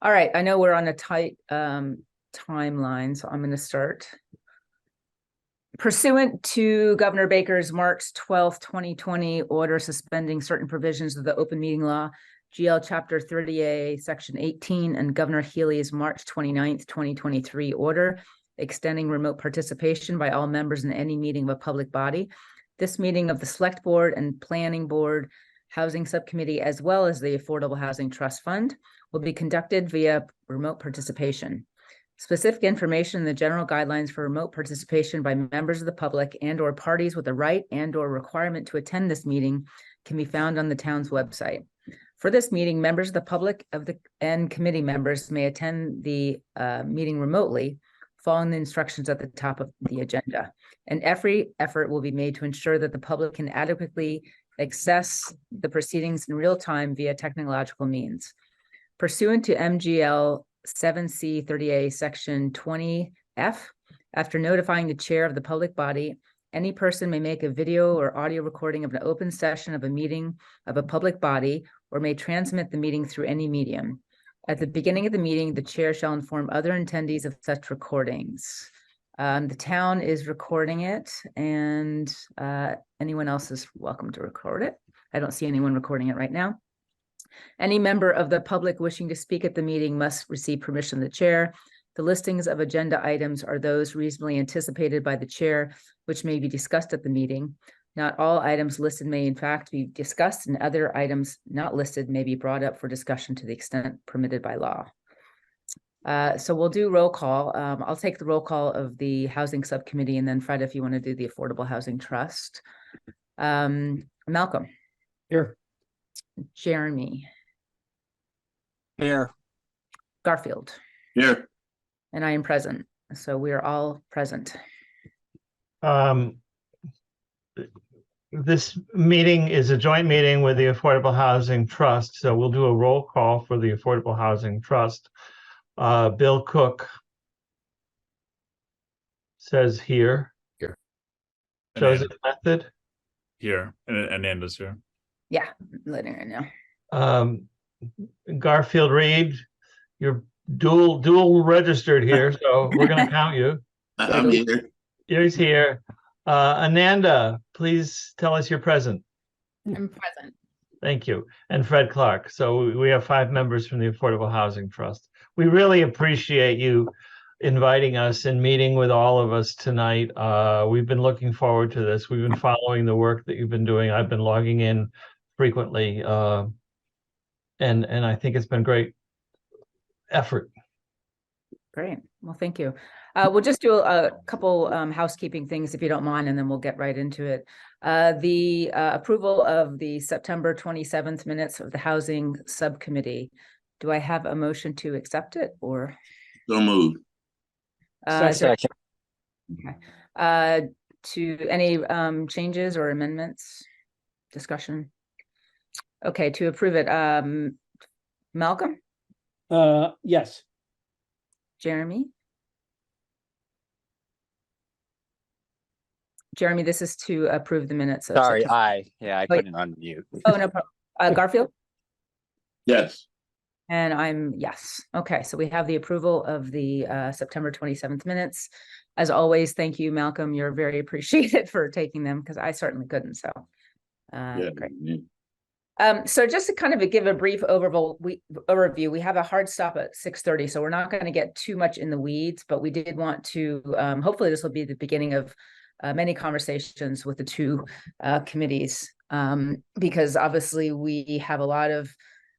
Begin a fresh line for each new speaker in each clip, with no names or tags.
All right, I know we're on a tight timeline, so I'm going to start. Pursuant to Governor Baker's March 12th, 2020 order suspending certain provisions of the open meeting law, GL Chapter 30A, Section 18, and Governor Healy's March 29th, 2023 order extending remote participation by all members in any meeting of a public body, this meeting of the Select Board and Planning Board, Housing Subcommittee, as well as the Affordable Housing Trust Fund, will be conducted via remote participation. Specific information in the general guidelines for remote participation by members of the public and or parties with a right and or requirement to attend this meeting can be found on the town's website. For this meeting, members of the public and committee members may attend the meeting remotely, following the instructions at the top of the agenda. And every effort will be made to ensure that the public can adequately access the proceedings in real time via technological means. Pursuant to MGL 7C 30A Section 20F, after notifying the chair of the public body, any person may make a video or audio recording of an open session of a meeting of a public body or may transmit the meeting through any medium. At the beginning of the meeting, the chair shall inform other attendees of such recordings. The town is recording it, and anyone else is welcome to record it. I don't see anyone recording it right now. Any member of the public wishing to speak at the meeting must receive permission of the chair. The listings of agenda items are those reasonably anticipated by the chair, which may be discussed at the meeting. Not all items listed may in fact be discussed, and other items not listed may be brought up for discussion to the extent permitted by law. So we'll do roll call. I'll take the roll call of the Housing Subcommittee, and then Fred, if you want to do the Affordable Housing Trust. Malcolm.
Here.
Jeremy.
Here.
Garfield.
Here.
And I am present. So we are all present.
This meeting is a joint meeting with the Affordable Housing Trust. So we'll do a roll call for the Affordable Housing Trust. Bill Cook says here.
Here.
Joseph Method.
Here. And Ananda's here.
Yeah, I'm letting her know.
Garfield Reed, you're dual registered here, so we're going to count you.
I'm here.
He's here. Ananda, please tell us you're present.
I'm present.
Thank you. And Fred Clark. So we have 5 members from the Affordable Housing Trust. We really appreciate you inviting us and meeting with all of us tonight. We've been looking forward to this. We've been following the work that you've been doing. I've been logging in frequently. And I think it's been great effort.
Great. Well, thank you. We'll just do a couple housekeeping things, if you don't mind, and then we'll get right into it. The approval of the September 27th minutes of the Housing Subcommittee. Do I have a motion to accept it, or?
So moved.
Second. Okay. To any changes or amendments? Discussion? Okay, to approve it. Malcolm?
Yes.
Jeremy? Jeremy, this is to approve the minutes.
Sorry, I couldn't unmute.
Oh, no problem. Garfield?
Yes.
And I'm yes. Okay, so we have the approval of the September 27th minutes. As always, thank you, Malcolm. You're very appreciated for taking them, because I certainly couldn't. So great. So just to kind of give a brief overview, we have a hard stop at 6:30, so we're not going to get too much in the weeds, but we did want to, hopefully this will be the beginning of many conversations with the two committees, because obviously we have a lot of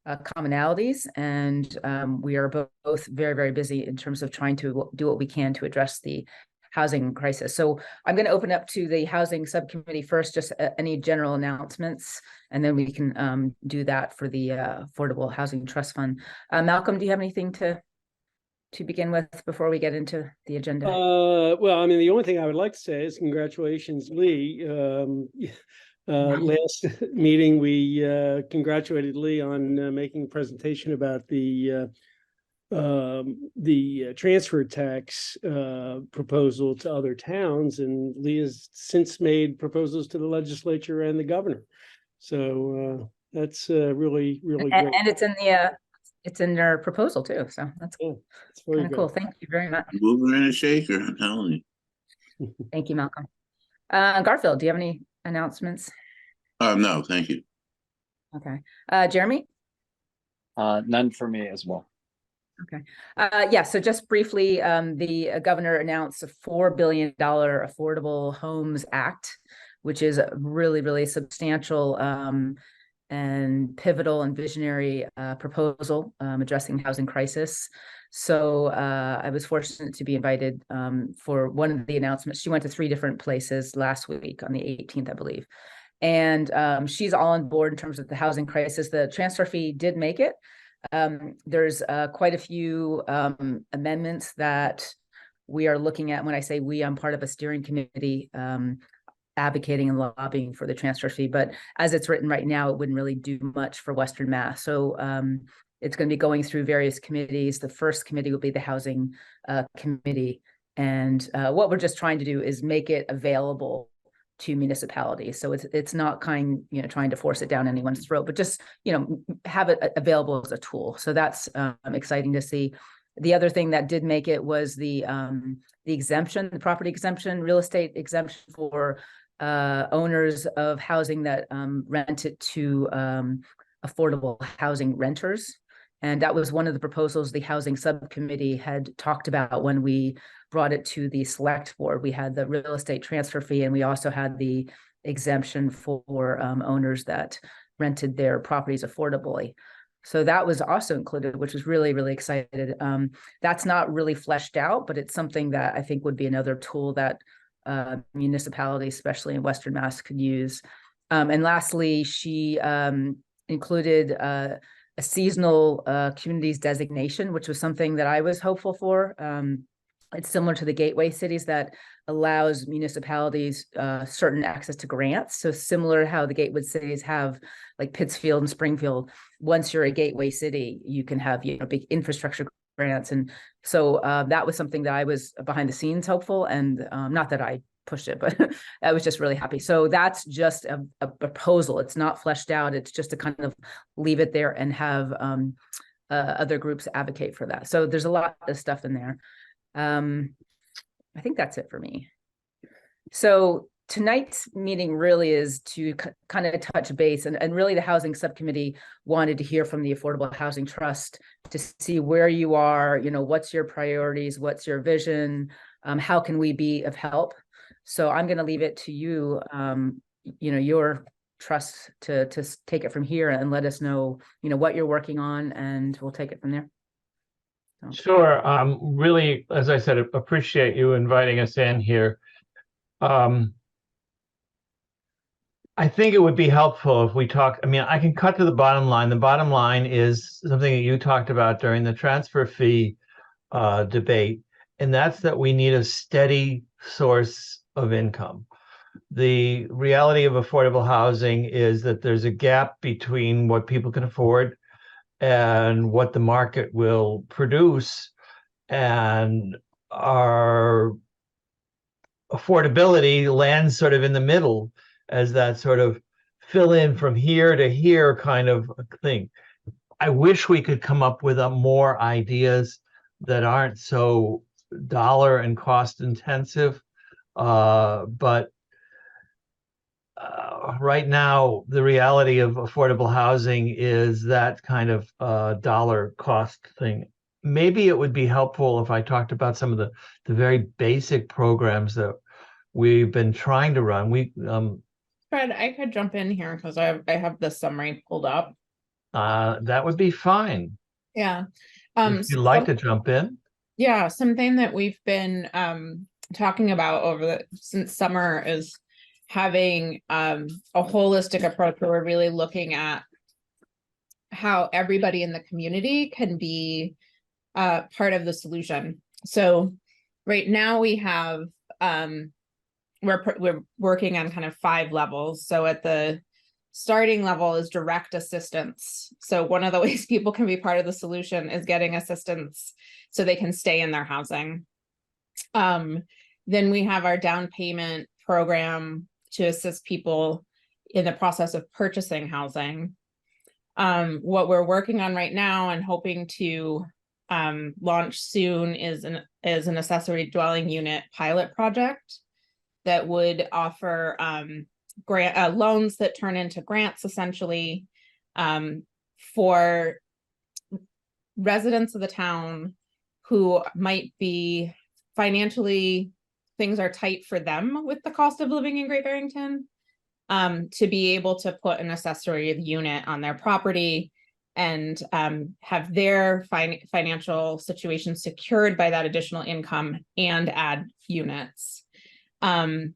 commonalities, and we are both very, very busy in terms of trying to do what we can to address the housing crisis. So I'm going to open up to the Housing Subcommittee first, just any general announcements, and then we can do that for the Affordable Housing Trust Fund. Malcolm, do you have anything to begin with before we get into the agenda?
Well, I mean, the only thing I would like to say is congratulations, Lee. Last meeting, we congratulated Lee on making a presentation about the transfer tax proposal to other towns, and Lee has since made proposals to the legislature and the governor. So that's really, really great.
And it's in the it's in their proposal too, so that's
Yeah, it's very
kind of cool.
good.
Thank you very much.
Mover and a shaker, I'm telling you.
Thank you, Malcolm. Garfield, do you have any announcements?
No, thank you.
Okay. Jeremy?
None for me as well.
Okay. Yeah, so just briefly, the governor announced a $4 billion Affordable Homes Act, which is a really, really substantial and pivotal and visionary proposal addressing housing crisis. So I was fortunate to be invited for one of the announcements. She went to 3 different places last week on the 18th, I believe. And she's all on board in terms of the housing crisis. The transfer fee did make it. There's quite a few amendments that we are looking at. When I say we, I'm part of a steering committee advocating and lobbying for the transfer fee. But as it's written right now, it wouldn't really do much for Western Mass. So it's going to be going through various committees. The first committee will be the housing committee. And what we're just trying to do is make it available to municipalities. So it's not trying to force it down anyone's throat, but just, have it available as a tool. So that's exciting to see. The other thing that did make it was the exemption, the property exemption, real estate exemption for owners of housing that rent it to affordable housing renters. And that was one of the proposals the housing subcommittee had talked about when we brought it to the select board. We had the real estate transfer fee, and we also had the exemption for owners that rented their properties affordably. So that was also included, which was really, really excited. That's not really fleshed out, but it's something that I think would be another tool that municipalities, especially in Western Mass, could use. And lastly, she included a seasonal communities designation, which was something that I was hopeful for. It's similar to the gateway cities that allows municipalities certain access to grants. So similar to how the gateway cities have like Pittsfield and Springfield, once you're a gateway city, you can have big infrastructure grants. And so that was something that I was behind the scenes hopeful, and not that I pushed it, but I was just really happy. So that's just a proposal. It's not fleshed out. It's just to kind of leave it there and have other groups advocate for that. So there's a lot of stuff in there. I think that's it for me. So tonight's meeting really is to kind of touch base, and really the housing subcommittee wanted to hear from the Affordable Housing Trust to see where you are, what's your priorities, what's your vision, how can we be of help? So I'm going to leave it to you, your trust to take it from here and let us know, what you're working on, and we'll take it from there.
Sure. Really, as I said, appreciate you inviting us in here. I think it would be helpful if we talk. I can cut to the bottom line. The bottom line is something that you talked about during the transfer fee debate, and that's that we need a steady source of income. The reality of affordable housing is that there's a gap between what people can afford and what the market will produce, and our affordability lands sort of in the middle as that sort of fill in from here to here kind of thing. I wish we could come up with more ideas that aren't so dollar and cost intensive, but right now, the reality of affordable housing is that kind of dollar cost thing. Maybe it would be helpful if I talked about some of the very basic programs that we've been trying to run.
Fred, I could jump in here because I have the summary pulled up.
That would be fine.
Yeah.
If you'd like to jump in.
Yeah, something that we've been talking about since summer is having a holistic approach where we're really looking at how everybody in the community can be part of the solution. So right now we have we're working on kind of 5 levels. So at the starting level is direct assistance. So one of the ways people can be part of the solution is getting assistance so they can stay in their housing. Then we have our down payment program to assist people in the process of purchasing housing. What we're working on right now and hoping to launch soon is an accessory dwelling unit pilot project that would offer grant loans that turn into grants, essentially, for residents of the town who might be financially, things are tight for them with the cost of living in Great Barrington, to be able to put an accessory unit on their property and have their financial situation secured by that additional income and add units. And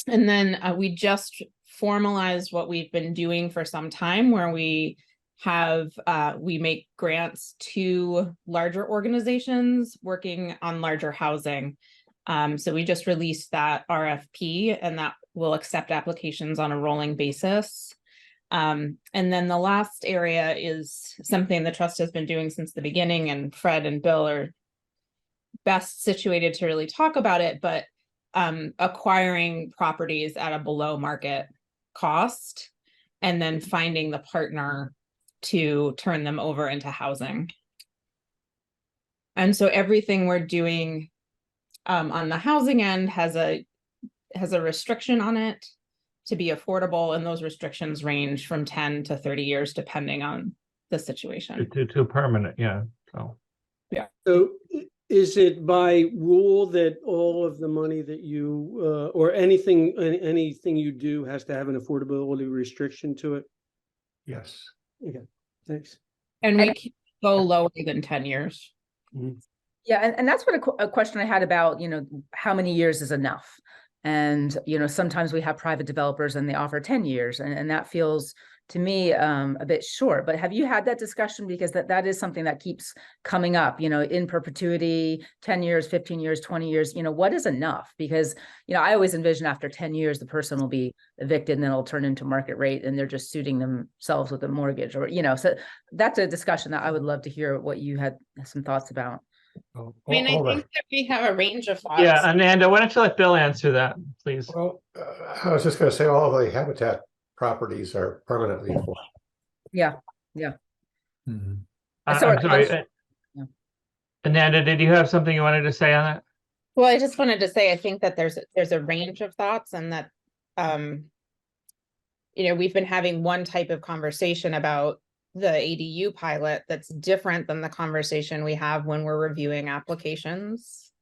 then we just formalized what we've been doing for some time, where we make grants to larger organizations working on larger housing. So we just released that RFP, and that will accept applications on a rolling basis. And then the last area is something the trust has been doing since the beginning, and Fred and Bill are best situated to really talk about it, but acquiring properties at a below market cost and then finding the partner to turn them over into housing. And so everything we're doing on the housing end has a restriction on it to be affordable, and those restrictions range from 10 to 30 years depending on the situation.
To permanent, yeah.
So is it by rule that all of the money that you, or anything you do has to have an affordability restriction to it?
Yes.
Okay, thanks.
And we can go lower than 10 years.
Yeah, and that's what a question I had about, how many years is enough? And, sometimes we have private developers and they offer 10 years, and that feels to me a bit short. But have you had that discussion? Because that is something that keeps coming up, in perpetuity, 10 years, 15 years, 20 years, what is enough? Because, I always envision after 10 years, the person will be evicted and then it'll turn into market rate and they're just suiting themselves with a mortgage, or, so that's a discussion that I would love to hear what you had some thoughts about.
I mean, I think that we have a range of thoughts.
Yeah, Ananda, why don't you let Bill answer that, please?
Well, I was just going to say all of the habitat properties are permanently affordable.
Yeah.
Mhm.
I'm
So
sorry.
yeah.
Ananda, did you have something you wanted to say on that?
Well, I just wanted to say, I think that there's a range of thoughts, and that, we've been having one type of conversation about the ADU pilot that's different than the conversation we have when we're reviewing applications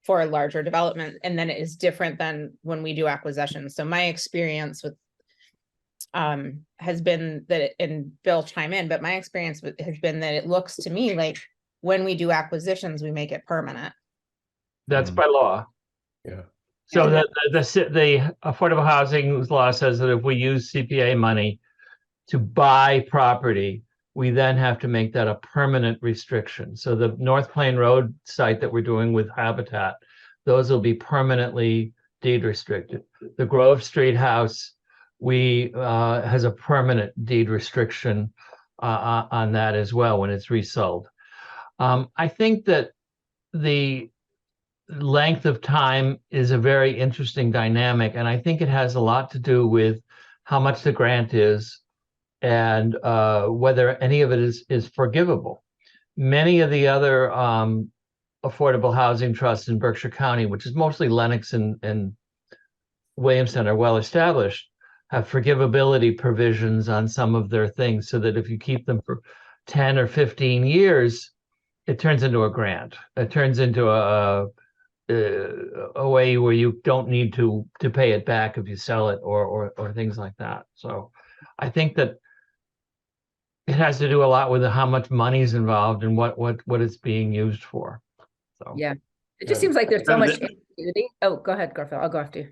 for a larger development. And then it is different than when we do acquisitions. So my experience with has been that, and Bill chime in, but my experience has been that it looks to me like when we do acquisitions, we make it permanent.
That's by law.
Yeah.
So the affordable housing law says that if we use CPA money to buy property, we then have to make that a permanent restriction. So the North Plain Road site that we're doing with Habitat, those will be permanently deed restricted. The Grove Street house, has a permanent deed restriction on that as well when it's resold. I think that the length of time is a very interesting dynamic, and I think it has a lot to do with how much the grant is and whether any of it is forgivable. Many of the other affordable housing trusts in Berkshire County, which is mostly Lenox and Williamstown, are well established, have forgivability provisions on some of their things, so that if you keep them for 10 or 15 years, it turns into a grant. It turns into a way where you don't need to pay it back if you sell it or things like that. So I think that it has to do a lot with how much money is involved and what it's being used for. So
Yeah, it just seems like there's so much ambiguity. Oh, go ahead, Garfield. I'll go after you.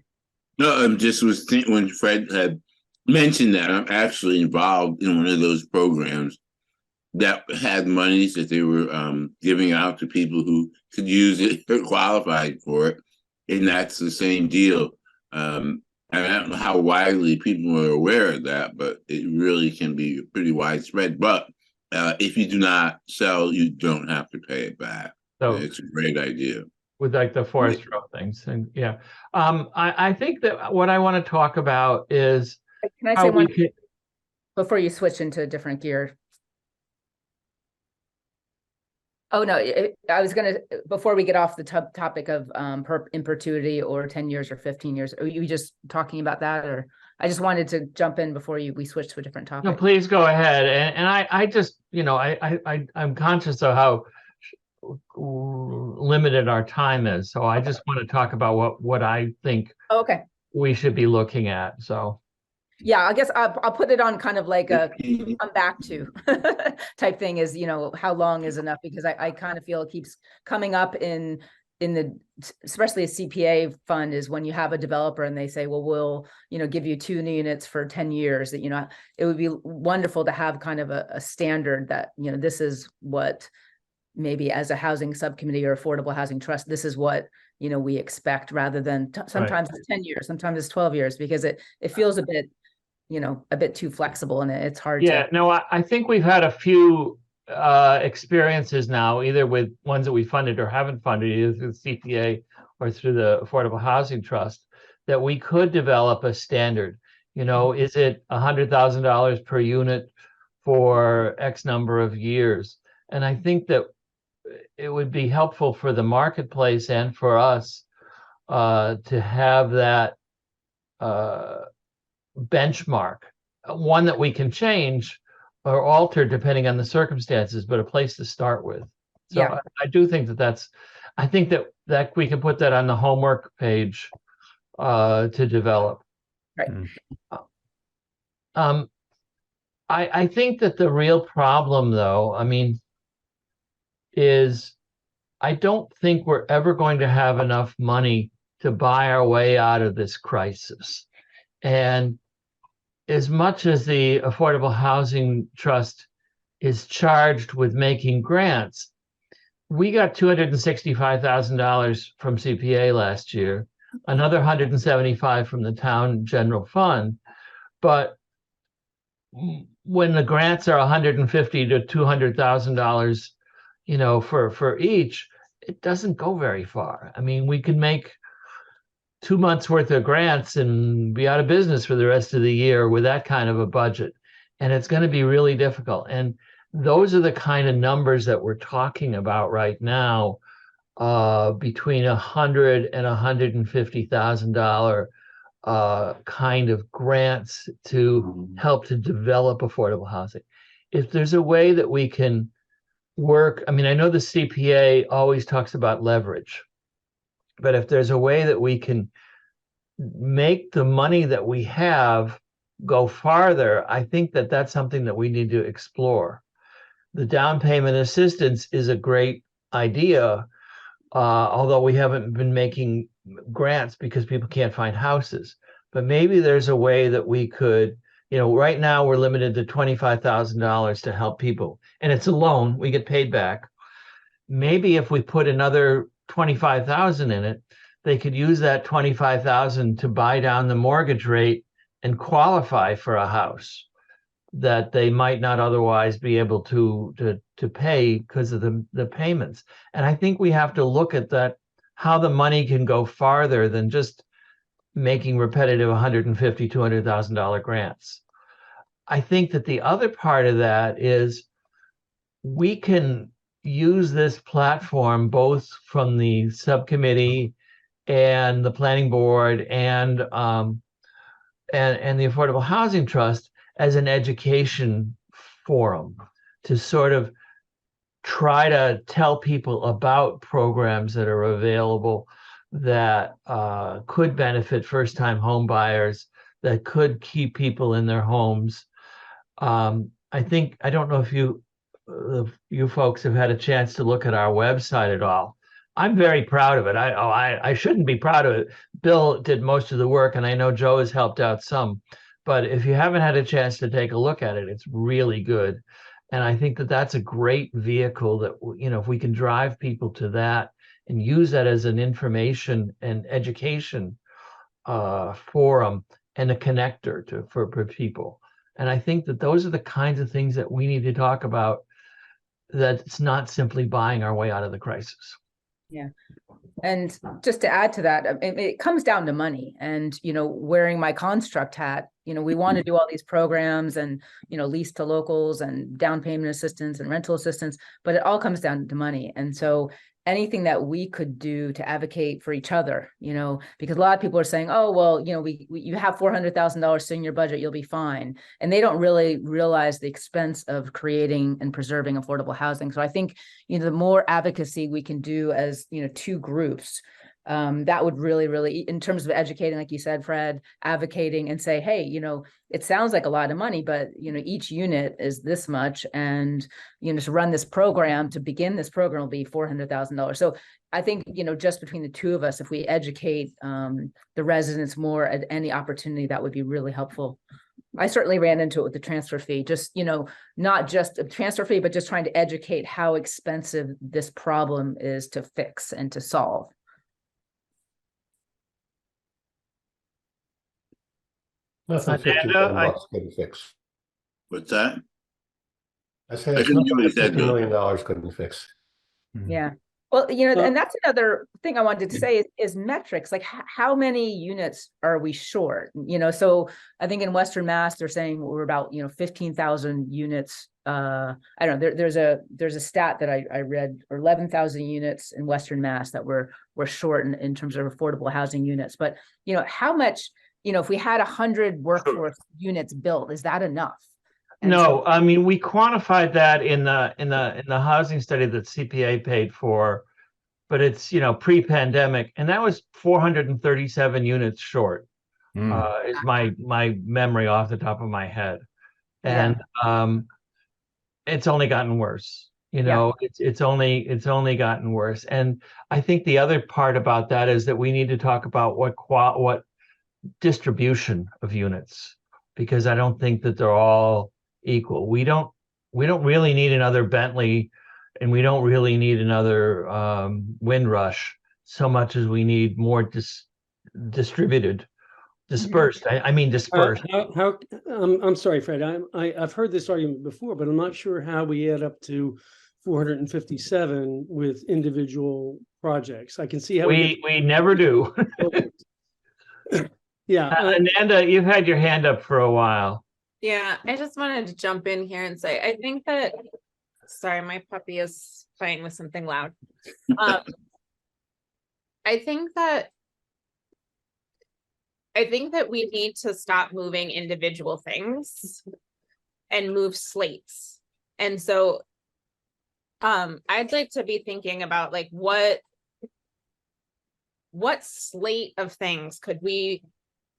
No, I'm just was thinking when Fred had mentioned that I'm actually involved in one of those programs that had monies that they were giving out to people who could use it or qualified for it, and that's the same deal. I don't know how widely people are aware of that, but it really can be pretty widespread. But if you do not sell, you don't have to pay it back.
So
it's a great idea.
With like the forest row things, and yeah, I think that what I want to talk about is
Can I say one? Before you switch into a different gear. Oh, no, I was gonna, before we get off the topic of in perpetuity or 10 years or 15 years, are you just talking about that, or I just wanted to jump in before we switch to a different
No,
topic?
please go ahead. And I just, I'm conscious of how limited our time is. So I just want to talk about what I think
Oh, okay.
we should be looking at. So
Yeah, I guess I'll put it on kind of like a come back to type thing, is, how long is enough? Because I kind of feel it keeps coming up in the, especially a CPA fund, is when you have a developer and they say, well, we'll, give you 2 new units for 10 years, that, it would be wonderful to have kind of a standard that, this is what, maybe as a housing subcommittee or affordable housing trust, this is what, we expect, rather than sometimes it's 10 years, sometimes it's 12 years, because it feels a bit, a bit too flexible, and it's hard
yeah,
to.
no, I think we've had a few experiences now, either with ones that we funded or haven't funded, either through the CPA or through the Affordable Housing Trust, that we could develop a standard. Is it $100,000 per unit for X number of years? And I think that it would be helpful for the marketplace and for us to have that benchmark, one that we can change or alter depending on the circumstances, but a place to start with. So
Yeah.
I do think I think that we can put that on the homework page to develop.
Right.
I think that the real problem, though, is I don't think we're ever going to have enough money to buy our way out of this crisis. And as much as the Affordable Housing Trust is charged with making grants, we got $265,000 from CPA last year, another $175,000 from the town general fund. But when the grants are $150,000 to $200,000, for each, it doesn't go very far. We can make 2 months worth of grants and be out of business for the rest of the year with that kind of a budget. And it's going to be really difficult. And those are the kind of numbers that we're talking about right now, between $100,000 and $150,000 kind of grants to help to develop affordable housing. If there's a way that we can work, I know the CPA always talks about leverage, but if there's a way that we can make the money that we have go farther, I think that that's something that we need to explore. The down payment assistance is a great idea, although we haven't been making grants because people can't find houses. But maybe there's a way that we could, right now we're limited to $25,000 to help people. And it's a loan, we get paid back. Maybe if we put another $25,000 in it, they could use that $25,000 to buy down the mortgage rate and qualify for a house that they might not otherwise be able to pay because of the payments. And I think we have to look at that, how the money can go farther than just making repetitive $150,000, $200,000 grants. I think that the other part of that is we can use this platform both from the subcommittee and the planning board and the Affordable Housing Trust as an education forum to sort of try to tell people about programs that are available that could benefit first-time home buyers, that could keep people in their homes. I don't know if you folks have had a chance to look at our website at all. I'm very proud of it. I shouldn't be proud of it. Bill did most of the work, and I know Joe has helped out some. But if you haven't had a chance to take a look at it, it's really good. And I think that that's a great vehicle that, if we can drive people to that and use that as an information and education forum and a connector for people. And I think that those are the kinds of things that we need to talk about, that it's not simply buying our way out of the crisis.
Yeah. And just to add to that, it comes down to money and, wearing my construct hat, we want to do all these programs and, lease to locals and down payment assistance and rental assistance, but it all comes down to money. And so anything that we could do to advocate for each other, because a lot of people are saying, oh, well, you have $400,000 in your budget, you'll be fine. And they don't really realize the expense of creating and preserving affordable housing. So I think, the more advocacy we can do as, two groups, that would really, in terms of educating, like you said, Fred, advocating and say, hey, it sounds like a lot of money, but, each unit is this much. And, to run this program, to begin this program will be $400,000. So I think, just between the two of us, if we educate the residents more at any opportunity, that would be really helpful. I certainly ran into it with the transfer fee, just, not just a transfer fee, but just trying to educate how expensive this problem is to fix and to solve.
Nothing
Amanda,
$50 couldn't fix.
What's that?
I said
I
it's
couldn't hear
nothing
what you said,
$50
Bill.
million couldn't fix.
Yeah. Well, and that's another thing I wanted to say is metrics, like how many units are we short? So I think in Western Mass, they're saying we're about, 15,000 units. I don't know, there's a stat that I read, or 11,000 units in Western Mass that we're short in terms of affordable housing units. But, how much, if we had 100 workforce units built, is that enough? And
no, I mean, we quantified that in the housing study that CPA paid for, but it's, pre-pandemic, and that was 437 units short, is my memory off the top of my head. And it's only gotten worse. It's only gotten worse. And I think the other part about that is that we need to talk about what distribution of units, because I don't think that they're all equal. We don't really need another Bentley, and we don't really need another Windrush so much as we need more dispersed. I mean dispersed.
I'm sorry, Fred. I've heard this argument before, but I'm not sure how we add up to 457 with individual projects. I can see how
we never do.
Yeah.
Amanda, you've had your hand up for a while.
Yeah, I just wanted to jump in here and say, I think that, sorry, my puppy is playing with something loud. I think that we need to stop moving individual things and move slates. And so I'd like to be thinking about like what slate of things could we,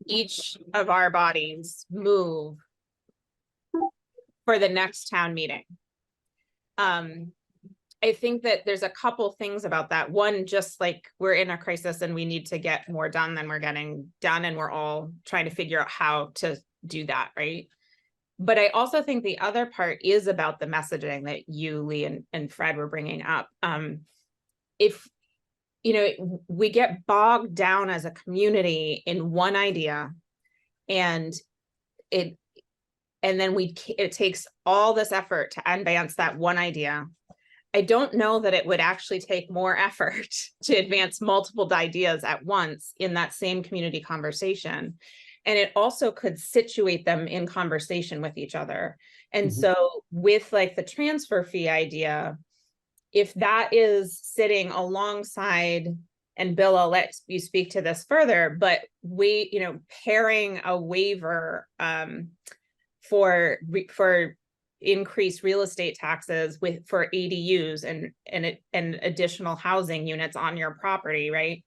each of our bodies, move for the next town meeting. I think that there's a couple things about that. One, just like we're in a crisis and we need to get more done than we're getting done, and we're all trying to figure out how to do that, right? But I also think the other part is about the messaging that you, Lee, and Fred were bringing up. If we get bogged down as a community in one idea, and it takes all this effort to advance that one idea. I don't know that it would actually take more effort to advance multiple ideas at once in that same community conversation. And it also could situate them in conversation with each other. And so with like the transfer fee idea, if that is sitting alongside, and Bill, I'll let you speak to this further, but pairing a waiver for increased real estate taxes for ADUs and additional housing units on your property, right?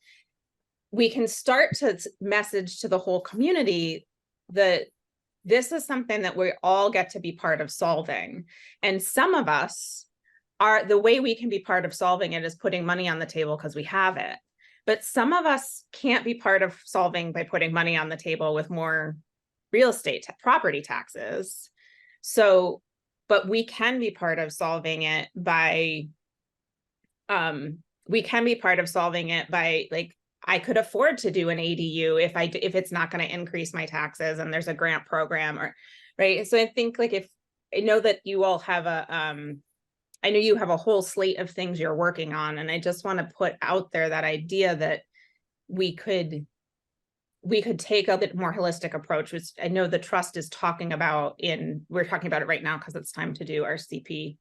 We can start to message to the whole community that this is something that we all get to be part of solving. And some of us the way we can be part of solving it is putting money on the table because we have it. But some of us can't be part of solving by putting money on the table with more real estate property taxes. So, but we can be part of solving it by, like, I could afford to do an ADU if it's not going to increase my taxes and there's a grant program, or right. So I think like, if I know that you all have I know you have a whole slate of things you're working on, and I just want to put out there that idea that we could take a bit more holistic approach, which I know the trust is talking about we're talking about it right now because it's time to do our CPA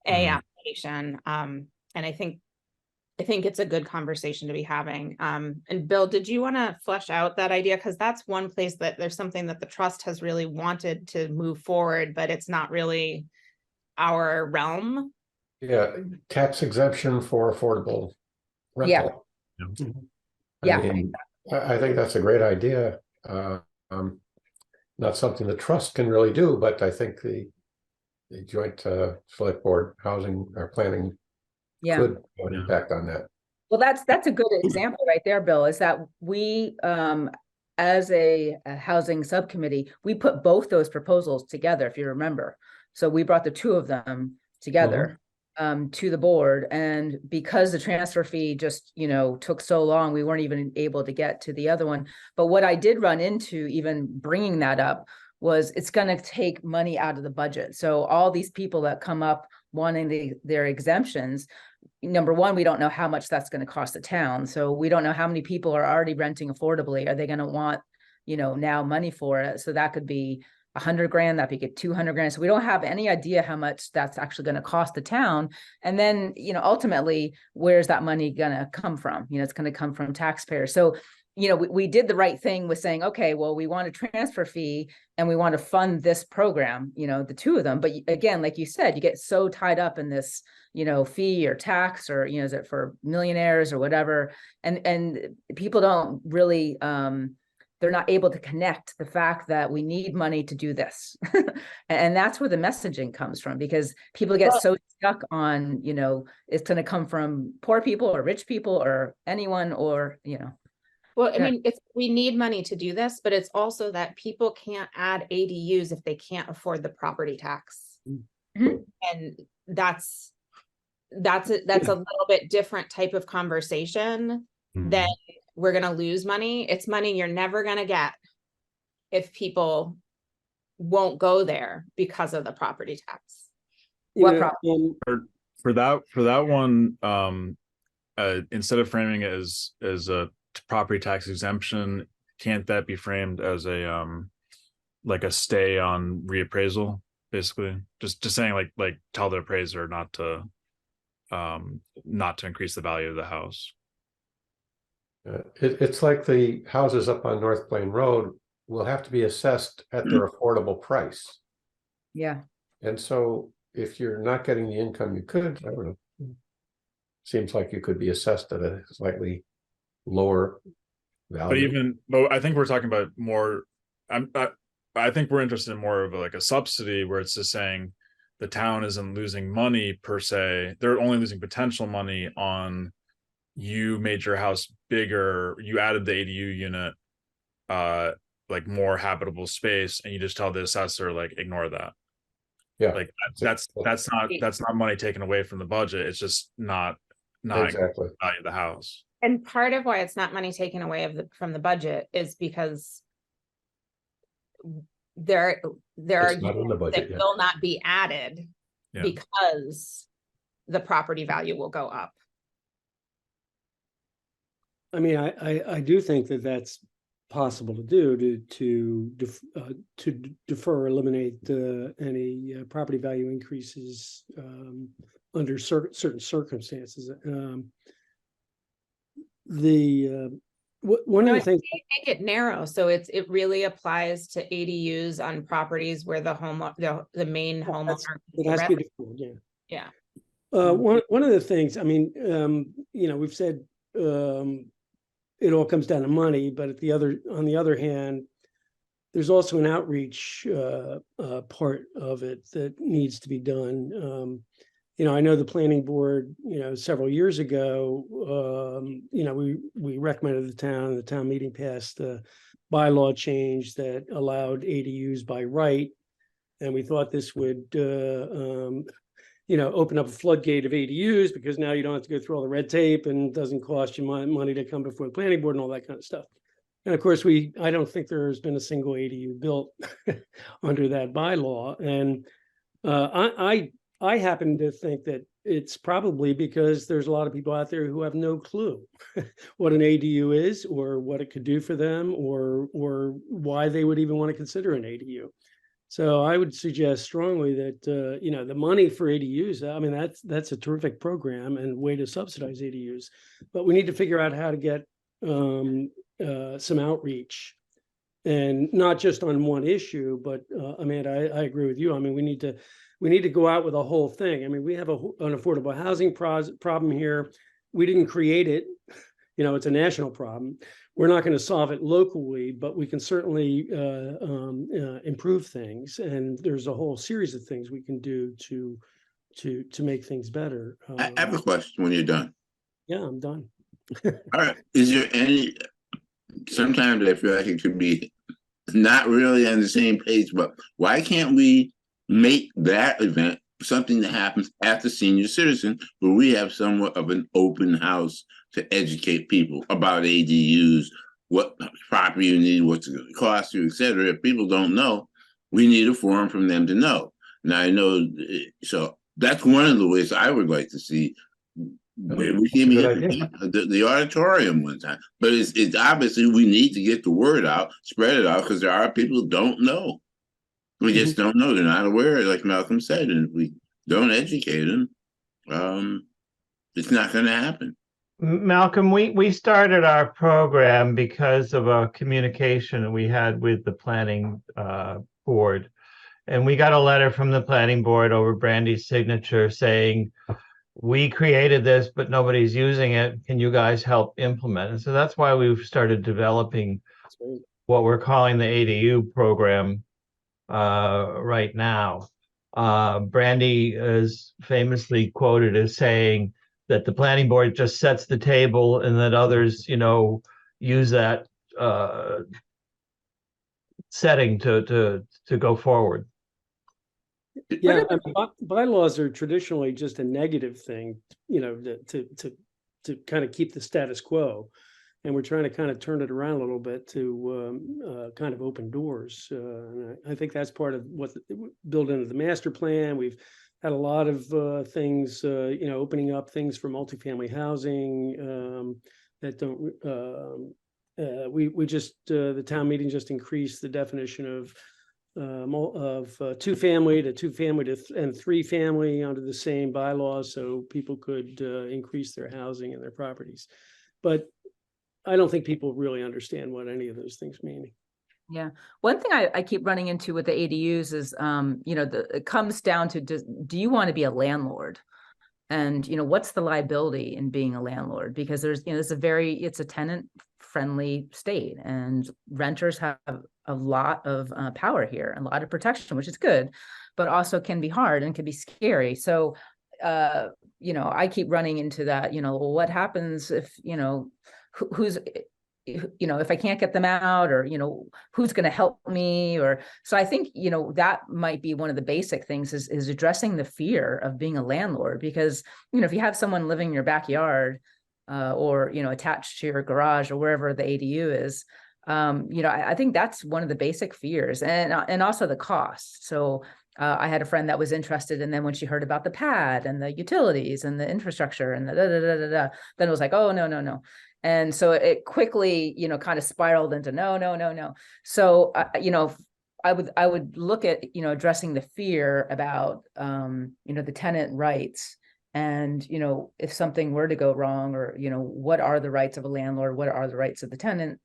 application. And I think it's a good conversation to be having. And Bill, did you want to flesh out that idea? Because that's one place that there's something that the trust has really wanted to move forward, but it's not really our realm.
Yeah, tax exemption for affordable rental.
Yeah.
I mean, I think that's a great idea. Not something the trust can really do, but I think the joint select board housing or planning could have an impact on that.
Well, that's a good example right there, Bill, is that we, as a housing subcommittee, we put both those proposals together, if you remember. So we brought the two of them together to the board, and because the transfer fee just, took so long, we weren't even able to get to the other one. But what I did run into even bringing that up was it's going to take money out of the budget. So all these people that come up wanting their exemptions, number one, we don't know how much that's going to cost the town. So we don't know how many people are already renting affordably. Are they going to want, now money for it? So that could be $100,000, that could get $200,000. So we don't have any idea how much that's actually going to cost the town. And then, ultimately, where's that money going to come from? It's going to come from taxpayers. So, we did the right thing with saying, okay, well, we want a transfer fee and we want to fund this program, the two of them. But again, like you said, you get so tied up in this, fee or tax, or, is it for millionaires or whatever? And people don't really, they're not able to connect the fact that we need money to do this. And that's where the messaging comes from, because people get so stuck on, it's going to come from poor people or rich people or anyone, or,
Well, I mean, we need money to do this, but it's also that people can't add ADUs if they can't afford the property tax. And that's a little bit different type of conversation than we're going to lose money. It's money you're never going to get if people won't go there because of the property tax.
For that one, instead of framing it as a property tax exemption, can't that be framed as a like a stay on reappraisal, basically? Just saying like tell the appraiser not to increase the value of the house.
It's like the houses up on North Plain Road will have to be assessed at their affordable price.
Yeah.
And so if you're not getting the income you could, I don't know, seems like you could be assessed at a slightly lower value.
But I think we're talking about more, I think we're interested in more of a subsidy, where it's just saying the town isn't losing money per se. They're only losing potential money on, you made your house bigger, you added the ADU unit, like more habitable space, and you just tell the assessor, ignore that.
Yeah,
that's not money taken away from the budget. It's just not
exactly
value of the house.
And part of why it's not money taken away from the budget is because there are units that will not be added because the property value will go up.
I mean, I do think that that's possible to do, to defer or eliminate any property value increases under certain circumstances. One of the things,
make it narrow, so it really applies to ADUs on properties where the main homeowner.
It has to be deferred,
yeah.
One of the things, I mean, we've said it all comes down to money, but on the other hand, there's also an outreach part of it that needs to be done. I know the planning board, several years ago, we recommended the town meeting passed a bylaw change that allowed ADUs by right. And we thought this would, open up a floodgate of ADUs, because now you don't have to go through all the red tape, and it doesn't cost you money to come before the planning board and all that kind of stuff. And of course, I don't think there's been a single ADU built under that bylaw. And I I happen to think that it's probably because there's a lot of people out there who have no clue what an ADU is, or what it could do for them, or why they would even want to consider an ADU. So I would suggest strongly that, you know, the money for ADUs, I mean, that's a terrific program and way to subsidize ADUs, but we need to figure out how to get some outreach, and not just on one issue, but Amanda, I agree with you. I mean, we need to go out with a whole thing. I mean, we have an affordable housing problem here. We didn't create it. You know, it's a national problem. We're not going to solve it locally, but we can certainly improve things. And there's a whole series of things we can do to make things better.
I have a question when you're done.
Yeah, I'm done.
All right. Is there any, sometimes I feel like it could be not really on the same page, but why can't we make that event something that happens at the senior citizen, where we have somewhat of an open house to educate people about ADUs, what property you need, what's it going to cost you, et cetera. If people don't know, we need a forum from them to know. Now, I know, so that's one of the ways I would like to see. We can the auditorium one time, but it's obviously we need to get the word out, spread it out, because there are people who don't know. We just don't know. They're not aware, like Malcolm said, and if we don't educate them, it's not going to happen.
Malcolm, we started our program because of a communication we had with the planning board. And we got a letter from the planning board over Brandy's signature saying, we created this, but nobody's using it. Can you guys help implement it? So that's why we've started developing what we're calling the ADU program right now. Brandy is famously quoted as saying that the planning board just sets the table and that others, you know, use that setting to go forward.
Yeah, I mean, bylaws are traditionally just a negative thing, you know, to kind of keep the status quo, and we're trying to kind of turn it around a little bit to kind of open doors. And I think that's part of what built into the master plan. We've had a lot of things, you know, opening up things for multifamily housing that don't. We just the town meeting just increased the definition of two family and three family under the same bylaws, so people could increase their housing and their properties. But I don't think people really understand what any of those things mean.
Yeah. One thing I keep running into with the ADUs is, you know, it comes down to, do you want to be a landlord? And, you know, what's the liability in being a landlord? Because there's, you know, it's a tenant friendly state, and renters have a lot of power here and a lot of protection, which is good, but also can be hard and can be scary. So, you know, I keep running into that, you know, well, what happens if, you know, who's, you know, if I can't get them out, or, you know, who's going to help me? Or, so I think, you know, that might be one of the basic things is addressing the fear of being a landlord, because, you know, if you have someone living in your backyard, or, you know, attached to your garage or wherever the ADU is, you know, I think that's one of the basic fears, and also the cost. So I had a friend that was interested, and then when she heard about the pad and the utilities and the infrastructure and the then it was like, oh, no. And so it quickly, you know, kind of spiraled into no. So, you know, I would look at, you know, addressing the fear about, you know, the tenant rights. And, you know, if something were to go wrong, or, you know, what are the rights of a landlord? What are the rights of the tenant?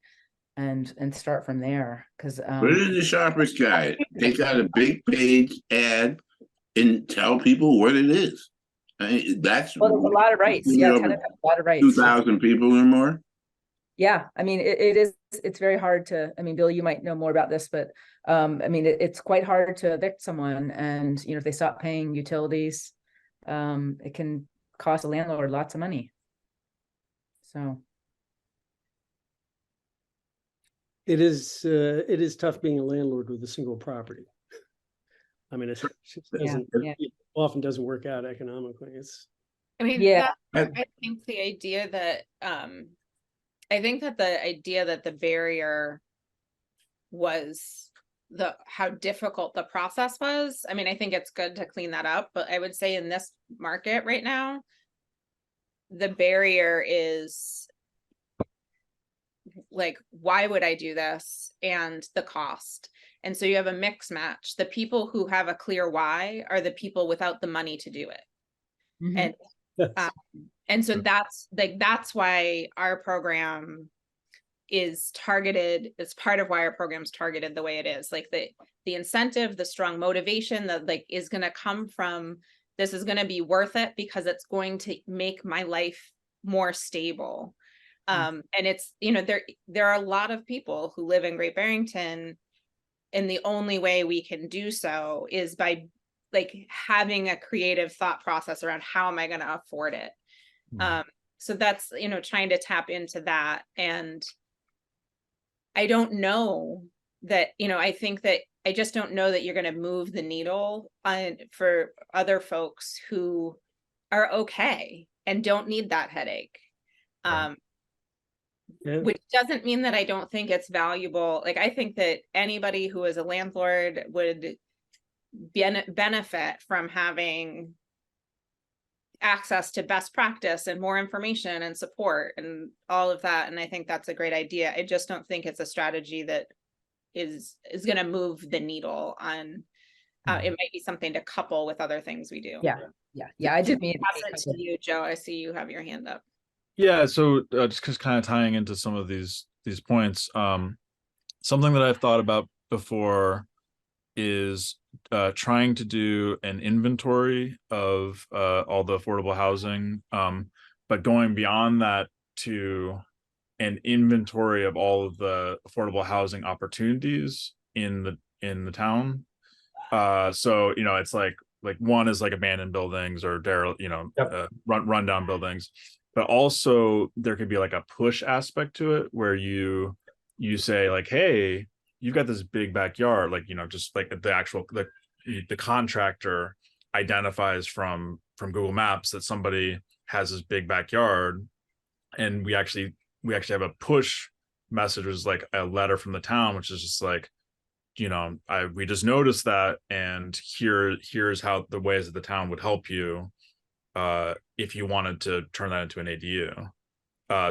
And start from there. Because
put it in the shopper's guide. Take out a big page ad and tell people what it is. I mean, that's
there's a lot of rights. Yeah, tenant has a lot of rights.
2,000 people or more.
Yeah, I mean, it's very hard to, I mean, Bill, you might know more about this, but I mean, it's quite hard to evict someone, and, you know, if they stop paying utilities, it can cost a landlord lots of money. So
it is tough being a landlord with a single property. I mean, it often doesn't work out economically.
I mean,
yeah,
I think the idea that the barrier was how difficult the process was. I mean, I think it's good to clean that up, but I would say in this market right now, the barrier is like, why would I do this? And the cost. And so you have a mix match. The people who have a clear why are the people without the money to do it.
Mhm.
And so that's why our program is targeted. It's part of why our program's targeted the way it is. Like the incentive, the strong motivation that like is going to come from, this is going to be worth it because it's going to make my life more stable. And it's, you know, there are a lot of people who live in Great Barrington, and the only way we can do so is by like having a creative thought process around how am I going to afford it. So that's, you know, trying to tap into that. And I don't know that, you know, I think that I just don't know that you're going to move the needle on for other folks who are okay and don't need that headache. Which doesn't mean that I don't think it's valuable. Like, I think that anybody who is a landlord would benefit from having access to best practice and more information and support and all of that. And I think that's a great idea. I just don't think it's a strategy that is going to move the needle on. It might be something to couple with other things we do.
Yeah. I did mean
Pass it to you, Joe. I see you have your hand up.
Yeah, so just because kind of tying into some of these points, something that I've thought about before is trying to do an inventory of all the affordable housing, but going beyond that to an inventory of all of the affordable housing opportunities in the town. So, you know, it's like one is like abandoned buildings or rundown buildings. But also there could be like a push aspect to it where you say like, hey, you've got this big backyard, like, you know, just like the contractor identifies from Google Maps that somebody has this big backyard, and we actually have a push message, is like a letter from the town, which is just like, you know, we just noticed that, and here's how the ways that the town would help you if you wanted to turn that into an ADU.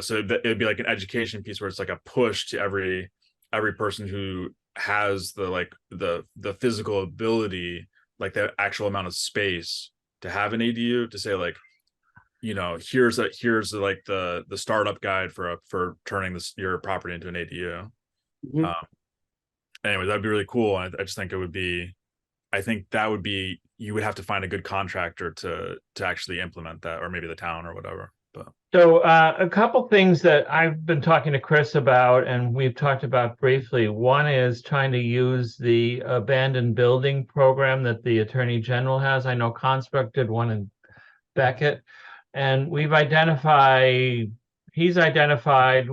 So it'd be like an education piece where it's like a push to every person who has the physical ability, like the actual amount of space to have an ADU, to say like, you know, here's the startup guide for turning your property into an ADU. Anyway, that'd be really cool. And I just think you would have to find a good contractor to actually implement that, or maybe the town or whatever. But
So a couple things that I've been talking to Chris about, and we've talked about briefly. One is trying to use the abandoned building program that the Attorney General has. I know Construct did one in Beckett, and he's identified,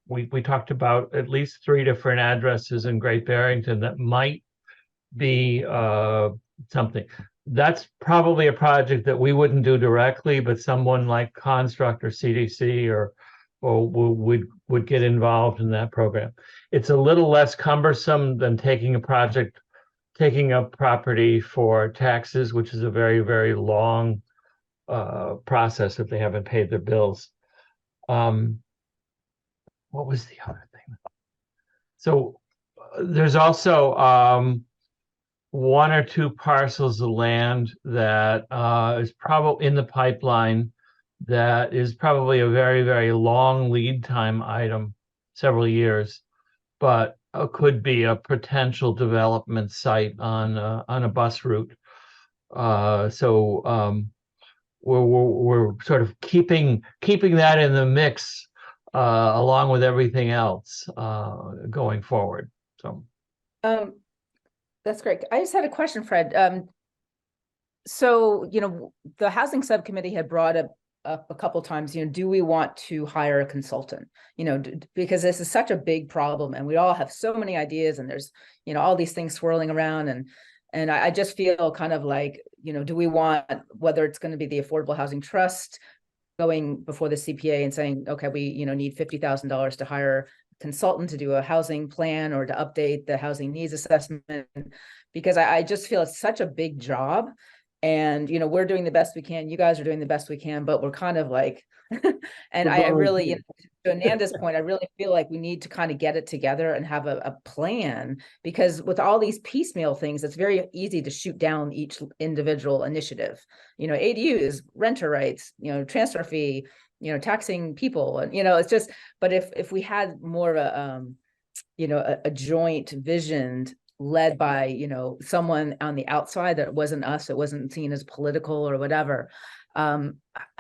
we talked about at least 3 different addresses in Great Barrington that might be something. That's probably a project that we wouldn't do directly, but someone like Construct or CDC or would get involved in that program. It's a little less cumbersome than taking a property for taxes, which is a very, very long process if they haven't paid their bills. What was the other thing? So there's also 1 or 2 parcels of land that is probably in the pipeline, that is probably a very, very long lead time item, several years, but could be a potential development site on a bus route. So we're sort of keeping that in the mix along with everything else going forward. So
that's great. I just had a question, Fred. So, you know, the housing subcommittee had brought up a couple times, you know, do we want to hire a consultant? You know, because this is such a big problem, and we all have so many ideas, and there's, you know, all these things swirling around, and I just feel kind of like, you know, do we want, whether it's going to be the Affordable Housing Trust going before the CPA and saying, okay, we, you know, need $50,000 to hire a consultant to do a housing plan or to update the housing needs assessment, because I just feel it's such a big job. And, you know, we're doing the best we can. You guys are doing the best we can, but we're kind of like, and I really, you know, to Ananda's point, I really feel like we need to kind of get it together and have a plan, because with all these piecemeal things, it's very easy to shoot down each individual initiative. You know, ADUs, renter rights, you know, transfer fee, you know, taxing people, and, you know, it's just, but if we had more of a, you know, a joint vision led by, you know, someone on the outside, that wasn't us, it wasn't seen as political or whatever.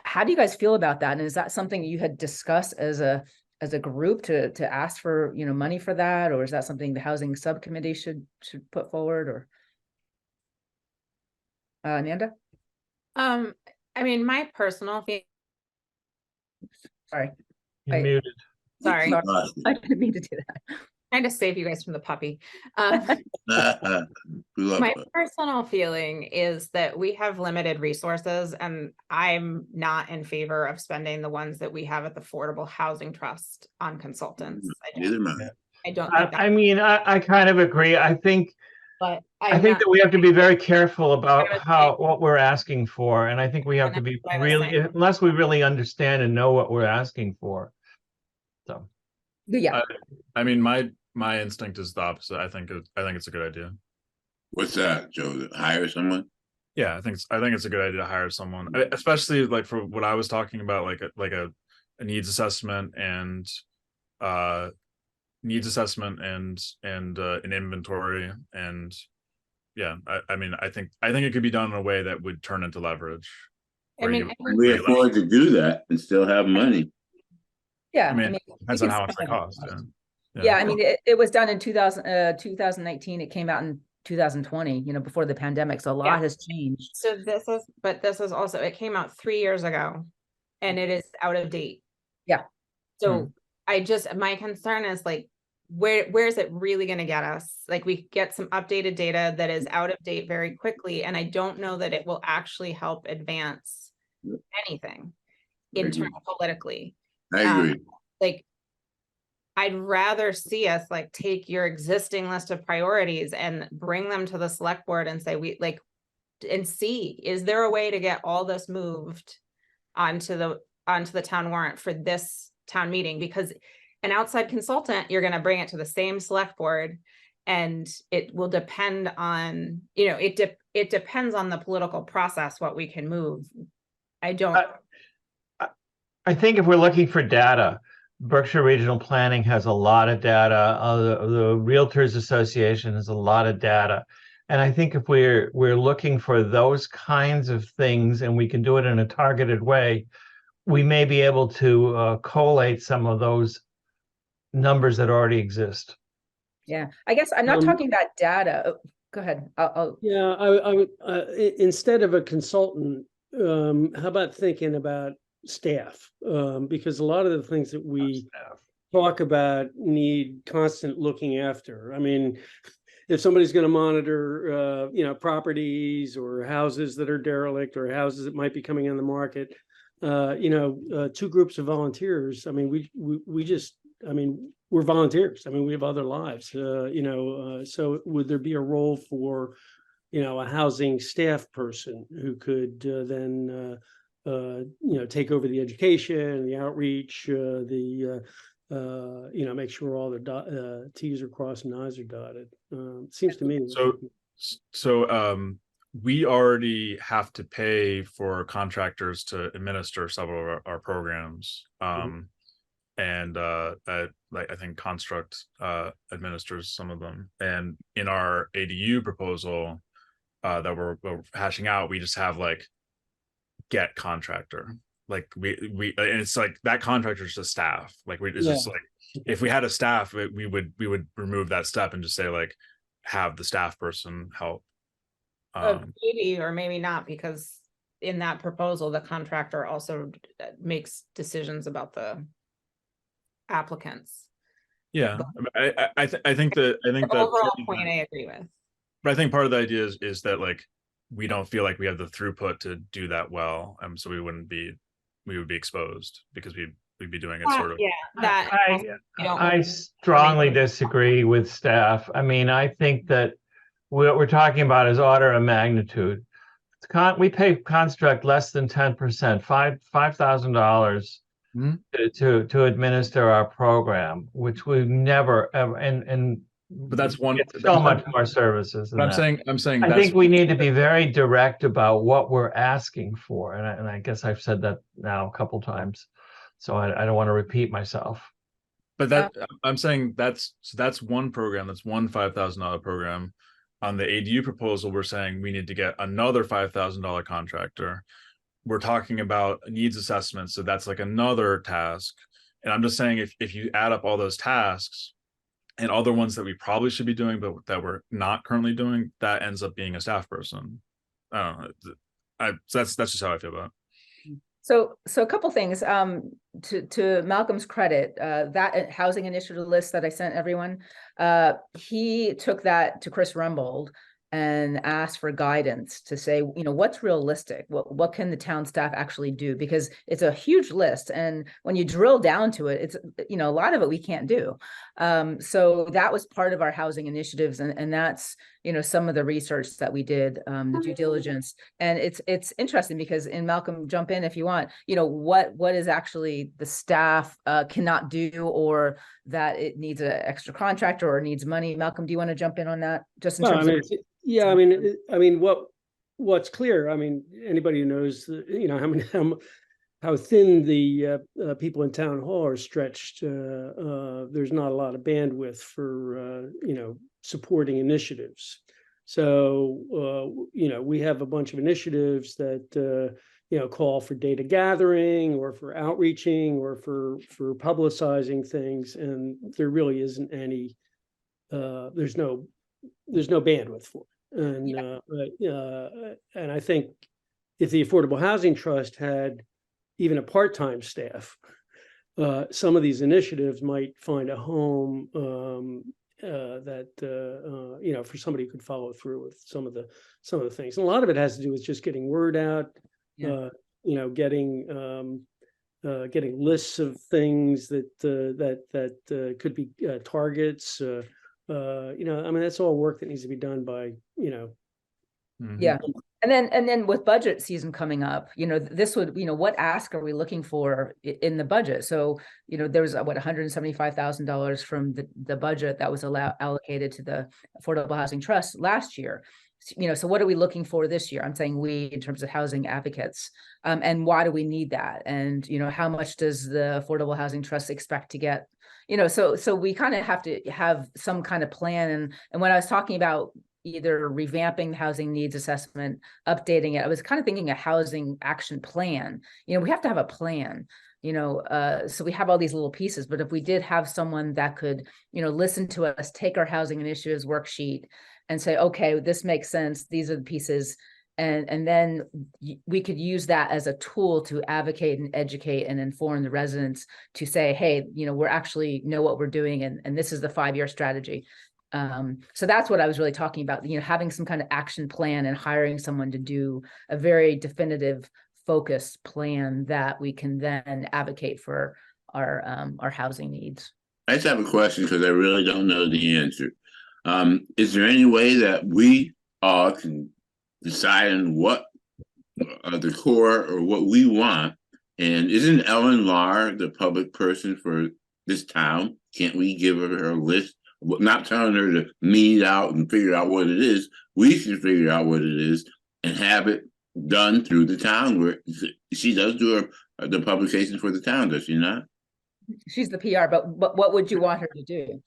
How do you guys feel about that? And is that something you had discussed as a group to ask for, you know, money for that? Or is that something the housing subcommittee should put forward? Or Amanda?
I mean, my personal feeling.
Sorry.
You're muted.
Sorry.
I didn't mean to do that.
Trying to save you guys from the puppy.
My
My personal feeling is that we have limited resources, and I'm not in favor of spending the ones that we have at the Affordable Housing Trust on consultants. I don't think that,
I mean, I kind of agree. I think
but
I think that we have to be very careful about
I was
what we're asking for, and I think we have to be
That's what I was
really,
saying.
unless we really understand and know what we're asking for. So
Yeah.
I mean, my instinct is the opposite. I think it's a good idea.
What's that, Joe? To hire someone?
Yeah, I think it's a good idea to hire someone, especially like for what I was talking about, like a needs assessment and an inventory. And yeah, I mean, I think it could be done in a way that would turn into leverage.
I mean,
We afford to do that and still have money.
Yeah.
I mean, depends on
we
how
can
much it
spend
costs.
it. Yeah, I mean, it was done in 2019. It came out in 2020, you know, before the pandemic. So a lot has changed.
so this is also, it came out 3 years ago and it is out of date.
Yeah.
So my concern is like, where is it really going to get us? Like, we get some updated data that is out of date very quickly, and I don't know that it will actually help advance anything politically.
I agree.
Like, I'd rather see us like take your existing list of priorities and bring them to the select board and say, and see, is there a way to get all this moved onto the town warrant for this town meeting? Because an outside consultant, you're going to bring it to the same select board, and it will depend on, you know, it depends on the political process, what we can move. I
think if we're looking for data, Berkshire Regional Planning has a lot of data. The Realtors Association has a lot of data. And I think if we're looking for those kinds of things, and we can do it in a targeted way, we may be able to collate some of those numbers that already exist.
Yeah, I guess I'm not talking about data. Oh, go ahead.
Yeah, I would, instead of a consultant, how about thinking about staff? Because a lot of the things that we talk about need constant looking after. I mean, if somebody's going to monitor, you know, properties or houses that are derelict or houses that might be coming on the market, you know, two groups of volunteers. I mean, we just, I mean, we're volunteers. I mean, we have other lives, you know, so would there be a role for, you know, a housing staff person who could then, you know, take over the education, the outreach, you know, make sure all the T's are crossed and I's are dotted. Seems to me.
So we already have to pay for contractors to administer several of our programs. And I think Construct administers some of them. And in our ADU proposal that we're hashing out, we just have like get contractor. Like we and it's like that contractor is just staff. Like just like, if we had a staff, we would remove that step and just say like have the staff person help.
Maybe or maybe not, because in that proposal, the contractor also makes decisions about the applicants.
Yeah, I think the
overall point I agree with.
But I think part of the idea is that like we don't feel like we have the throughput to do that well, so we would be exposed because we'd be doing it sort of.
Yeah, that. you don't-
I strongly disagree with staff. I mean, I think that what we're talking about is order of magnitude. We pay Construct less than 10%, $5,000
Mhm.
to administer our program, which we've never ever, and
But that's one.
it's so much more services than
But
that.
I'm saying
I
that's
think we need to be very direct about what we're asking for, and I guess I've said that now a couple times, so I don't want to repeat myself.
But that I'm saying that's one program. That's one $5,000 program. On the ADU proposal, we're saying we need to get another $5,000 contractor. We're talking about needs assessments, so that's like another task. And I'm just saying if you add up all those tasks and other ones that we probably should be doing, but that we're not currently doing, that ends up being a staff person. I don't know. So that's just how I feel about it.
So a couple things, to Malcolm's credit, that housing initiative list that I sent everyone, he took that to Chris Rumbold and asked for guidance to say, what's realistic? What can the town staff actually do? Because it's a huge list. And when you drill down to it, it's, a lot of it we can't do. So that was part of our housing initiatives. And that's, some of the research that we did, the due diligence. And it's interesting because, and Malcolm, jump in if you want, what is actually the staff cannot do, or that it needs an extra contractor or needs money. Malcolm, do you want to jump in on that? Just in terms of
yeah, what's clear, anybody who knows, how thin the people in town hall are stretched, there's not a lot of bandwidth for, supporting initiatives. So, we have a bunch of initiatives that, call for data gathering or for outreaching or for publicizing things. And there really isn't any, there's no bandwidth for it. And I think if the Affordable Housing Trust had even a part-time staff, some of these initiatives might find a home that for somebody who could follow through with some of the things. And a lot of it has to do with just getting word out, getting lists of things that could be targets. That's all work that needs to be done by,
Yeah. And then with budget season coming up, this would, what ask are we looking for in the budget? So, there was $175,000 from the budget that was allocated to the Affordable Housing Trust last year. So what are we looking for this year? I'm saying we, in terms of housing advocates, and why do we need that? And, how much does the Affordable Housing Trust expect to get? So we kind of have to have some kind of plan. And when I was talking about either revamping the housing needs assessment, updating it, I was kind of thinking a housing action plan. We have to have a plan, so we have all these little pieces, but if we did have someone that could, listen to us, take our housing initiatives worksheet and say, okay, this makes sense. These are the pieces. And then we could use that as a tool to advocate and educate and inform the residents to say, hey, we're actually know what we're doing. And this is the 5-year strategy. So that's what I was really talking about, having some kind of action plan and hiring someone to do a very definitive, focused plan that we can then advocate for our housing needs.
I just have a question because I really don't know the answer. Is there any way that we all can decide on what the core or what we want? And isn't Ellen Lahr the public person for this town? Can't we give her a list? Not telling her to meet out and figure out what it is. We should figure out what it is and have it done through the town, where she does do the publication for the town, does she not?
She's the PR, but what would you want her to do?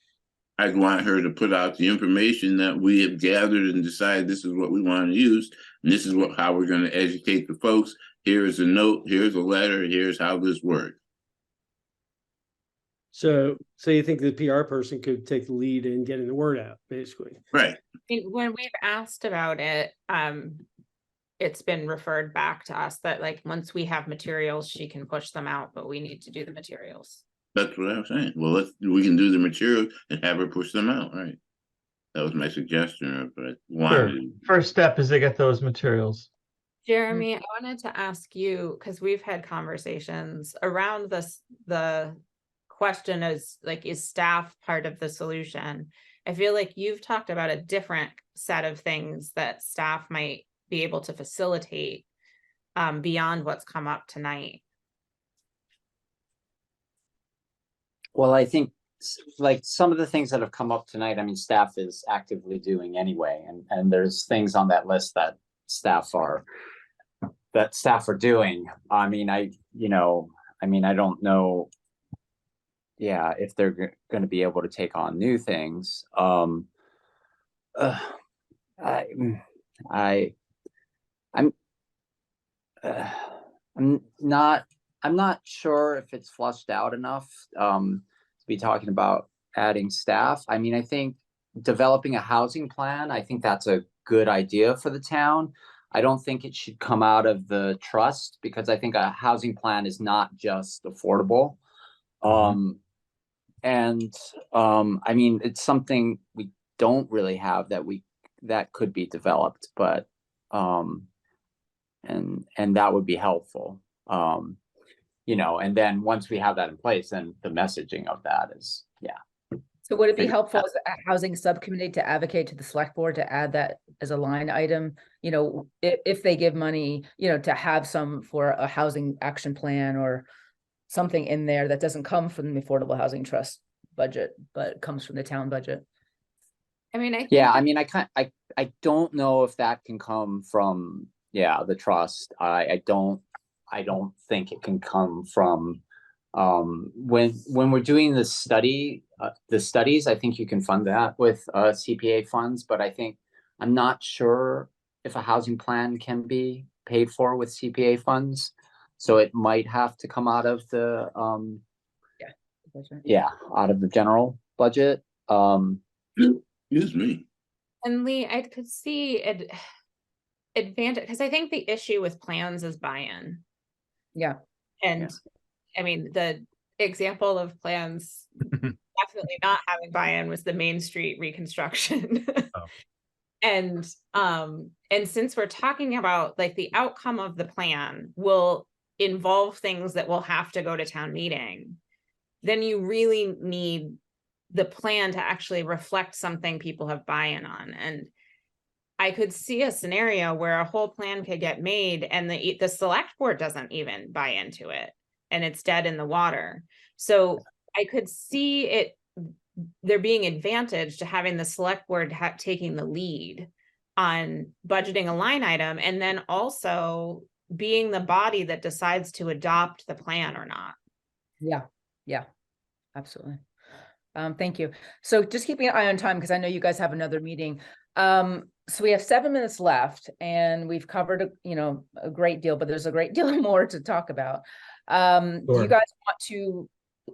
I'd want her to put out the information that we have gathered and decide this is what we want to use, and this is how we're going to educate the folks. Here's a note, here's a letter, here's how this works.
So you think the PR person could take the lead in getting the word out, basically?
Right.
When we've asked about it, it's been referred back to us that once we have materials, she can push them out, but we need to do the materials.
That's what I'm saying. Well, we can do the material and have her push them out, right? That was my suggestion. But
First step is to get those materials.
Jeremy, I wanted to ask you, because we've had conversations around this, the question is like, is staff part of the solution? I feel like you've talked about a different set of things that staff might be able to facilitate beyond what's come up tonight.
Well, I think like some of the things that have come up tonight, I mean, staff is actively doing anyway, and there's things on that list that staff are doing. I mean, I don't know. Yeah, if they're going to be able to take on new things. I'm not sure if it's flushed out enough to be talking about adding staff. I mean, I think developing a housing plan, I think that's a good idea for the town. I don't think it should come out of the trust, because I think a housing plan is not just affordable. I mean, it's something we don't really have that could be developed, but and that would be helpful. And then once we have that in place, then the messaging of that is,
So would it be helpful as a housing subcommittee to advocate to the select board to add that as a line item? If they give money, to have some for a housing action plan or something in there that doesn't come from the Affordable Housing Trust budget, but comes from the town budget.
I mean, I
don't know if that can come from the trust. I don't think it can come from when we're doing the studies. I think you can fund that with CPA funds, but I'm not sure if a housing plan can be paid for with CPA funds. So it might have to come out of the out of the general budget.
Excuse me.
And Lee, I could see advantage, because I think the issue with plans is buy-in.
Yeah.
And I mean, the example of plans definitely not having buy-in was the Main Street reconstruction. And since we're talking about like the outcome of the plan will involve things that will have to go to town meeting, then you really need the plan to actually reflect something people have buy-in on. And I could see a scenario where a whole plan could get made and the select board doesn't even buy into it and it's dead in the water. So I could see there being advantage to having the select board taking the lead on budgeting a line item, and then also being the body that decides to adopt the plan or not.
Yeah, absolutely. Thank you. So just keeping an eye on time, because I know you guys have another meeting. So we have 7 minutes left and we've covered a great deal, but there's a great deal more to talk about. Do you guys want to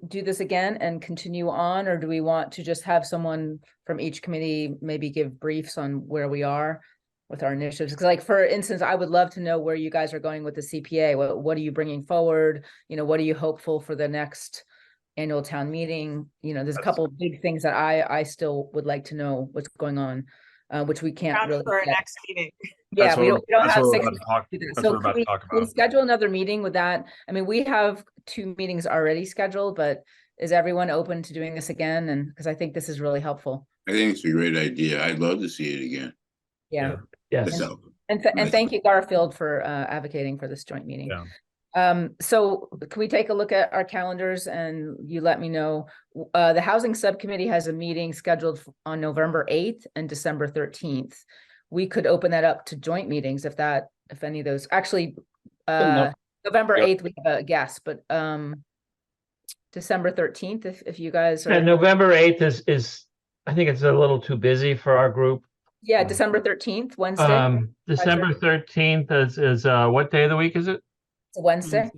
do this again and continue on, or do we want to just have someone from each committee maybe give briefs on where we are with our initiatives? Because like, for instance, I would love to know where you guys are going with the CPA. What are you bringing forward? What are you hopeful for the next annual town meeting? There's a couple of big things that I still would like to know what's going on, which we can't really
for our next meeting.
Yeah, we don't have 6
minutes to do that.
So can we schedule another meeting with that? I mean, we have 2 meetings already scheduled, but is everyone open to doing this again? And because I think this is really helpful.
I think it's a great idea. I'd love to see it again.
Yeah.
Yes.
And thank you, Garfield, for advocating for this joint meeting.
Yeah.
So can we take a look at our calendars and you let me know? The Housing Subcommittee has a meeting scheduled on November 8th and December 13th. We could open that up to joint meetings if any of those, actually, November 8th, we have a guest, but December 13th, if you guys are.
And November 8th is, I think it's a little too busy for our group.
Yeah, December 13th, Wednesday.
December 13th is what day of the week is it?
It's a Wednesday.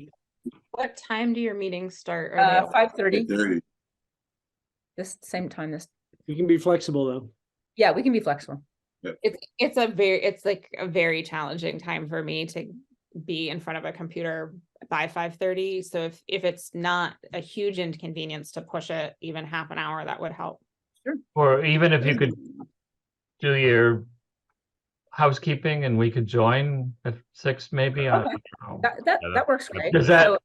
What time do your meetings start?
5:30. This same time.
You can be flexible though.
Yeah, we can be flexible.
It's like a very challenging time for me to be in front of a computer by 5:30. So if it's not a huge inconvenience to push it even half an hour, that would help.
Sure.
Or even if you could do your housekeeping and we could join at 6 maybe? I
Okay.
don't know.
That works great.
Does that,
So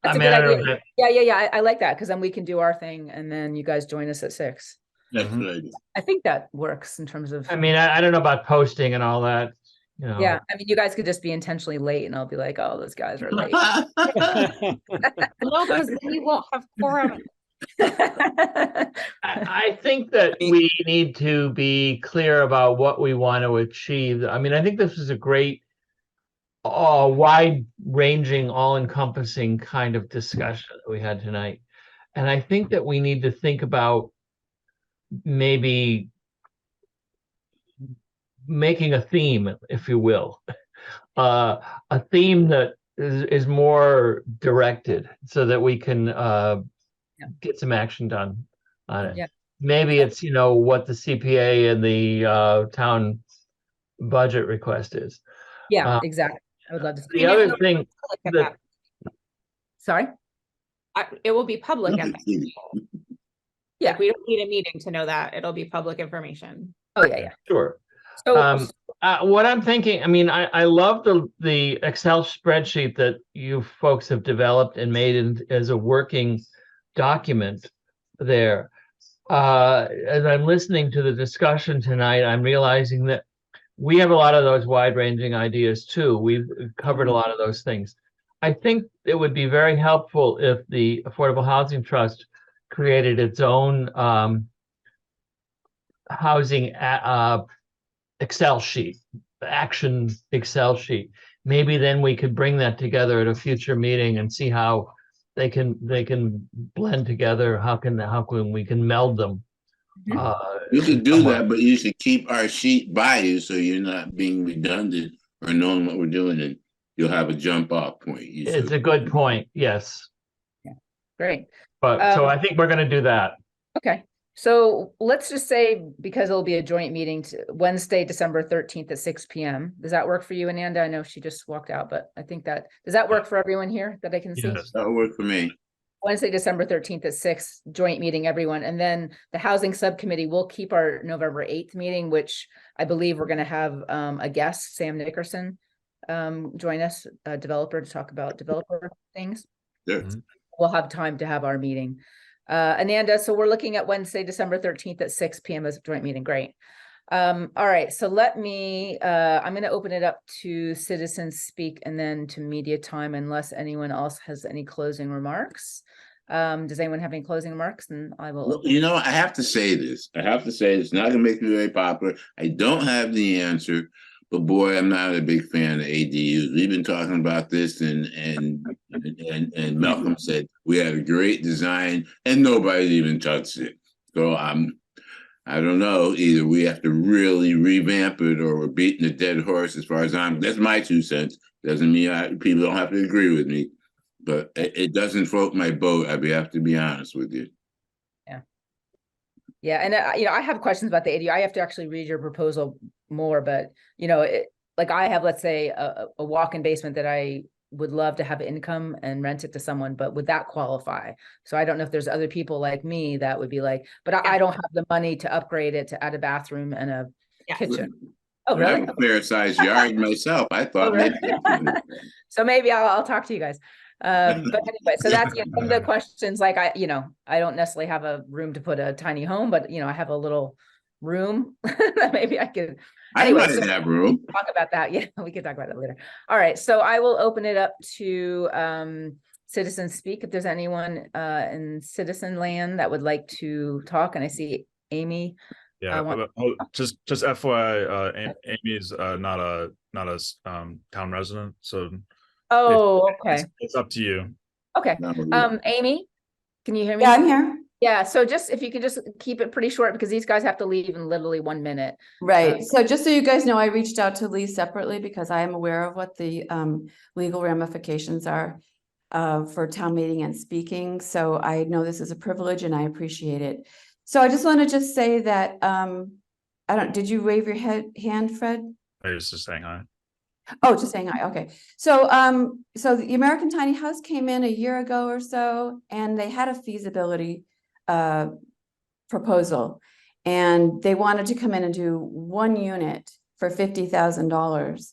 that's
I
a
mean,
good
I don't
idea.
know if
Yeah. I like that because then we can do our thing and then you guys join us at 6.
That's
Mhm.
what I do.
I think that works in terms of,
I mean, I don't know about posting and all that, you know.
yeah, I mean, you guys could just be intentionally late and I'll be like, oh, those guys are late.
No, because then you won't have quorum.
I think that we need to be clear about what we want to achieve. I mean, I think this is a great, wide-ranging, all-encompassing kind of discussion that we had tonight. And I think that we need to think about maybe making a theme, if you will, a theme that is more directed so that we can get some action done on it.
Yeah.
Maybe it's, what the CPA and the town budget request is.
Yeah, exactly. I would love to.
The other thing
At
that,
that-
Sorry?
It will be public at that.
Yeah.
Like, we don't need a meeting to know that. It'll be public information.
Oh, yeah.
sure.
So,
What I'm thinking, I mean, I love the Excel spreadsheet that you folks have developed and made as a working document there. As I'm listening to the discussion tonight, I'm realizing that we have a lot of those wide-ranging ideas too. We've covered a lot of those things. I think it would be very helpful if the Affordable Housing Trust created its own housing Excel sheet, action Excel sheet. Maybe then we could bring that together at a future meeting and see how they can blend together. How can we can meld them?
You could do
somewhere.
that, but you should keep our sheet by you so you're not being redundant or knowing what we're doing, and you'll have a jump off point.
It's a good point. Yes,
great.
but so I think we're going to do that.
Okay. So let's just say, because it'll be a joint meeting, Wednesday, December 13th at 6 p.m. Does that work for you, Ananda? I know she just walked out, but I think does that work for everyone here that I can see?
Yes.
That'll work for me.
Wednesday, December 13th at 6, joint meeting, everyone. And then the Housing Subcommittee will keep our November 8th meeting, which I believe we're going to have a guest, Sam Nickerson, join us, a developer, to talk about developer things.
Sure.
We'll have time to have our meeting. Ananda, so we're looking at Wednesday, December 13th at 6 p.m. as a joint meeting. Great. All right, so let me, I'm going to open it up to citizens speak and then to media time, unless anyone else has any closing remarks. Does anyone have any closing remarks? And I will.
Well, I have to say this. It's not going to make me very popular. I don't have the answer, but boy, I'm not a big fan of ADUs. We've been talking about this, and Malcolm said we had a great design, and nobody's even touched it. So I don't know. Either we have to really revamp it, or we're beating a dead horse. As far as that's my 2 cents. Doesn't mean people don't have to agree with me, but it doesn't float my boat. I have to be honest with you.
Yeah, and I have questions about the ADU. I have to actually read your proposal more, but like I have, let's say, a walk-in basement that I would love to have income and rent it to someone, but would that qualify? So I don't know if there's other people like me that would be like, but I don't have the money to upgrade it to add a bathroom and a kitchen. Oh,
I
really?
have a fair sized yard myself. I thought
really?
maybe.
So maybe I'll talk to you guys. But anyway, so that's some of the questions. Like I don't necessarily have a room to put a tiny home, but I have a little room that maybe I could. Anyway,
I might have room.
Talk about that. Yeah, we can talk about it later. All right, so I will open it up to citizens speak. If there's anyone in citizen land that would like to talk, and I see Amy.
Yeah, just FYI, Amy's not a town resident, so.
Oh, okay.
It's up to you.
Okay. Amy, can you hear me?
Yeah, I'm here.
Yeah, so if you could just keep it pretty short, because these guys have to leave in literally 1 minute.
Right. So just so you guys know, I reached out to Lee separately because I am aware of what the legal ramifications are for town meeting and speaking. So I know this is a privilege and I appreciate it. So I just want to say that did you wave your hand, Fred?
I was just saying hi.
Oh, just saying hi. Okay. So so the American Tiny House came in a year ago or so, and they had a feasibility proposal, and they wanted to come in and do 1 unit for $50,000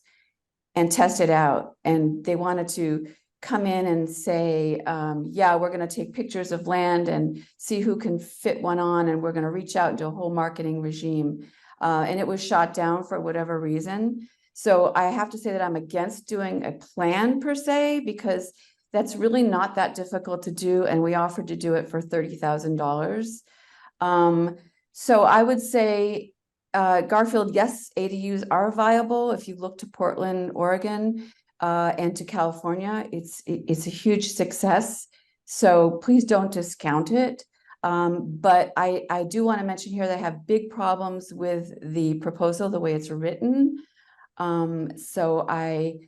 and test it out. And they wanted to come in and say, yeah, we're going to take pictures of land and see who can fit one on, and we're going to reach out and do a whole marketing regime. And it was shot down for whatever reason. So I have to say that I'm against doing a plan per se, because that's really not that difficult to do. And we offered to do it for $30,000. So I would say, Garfield, yes, ADUs are viable. If you look to Portland, Oregon, and to California, it's a huge success. So please don't discount it. But I do want to mention here that I have big problems with the proposal, the way it's written. So I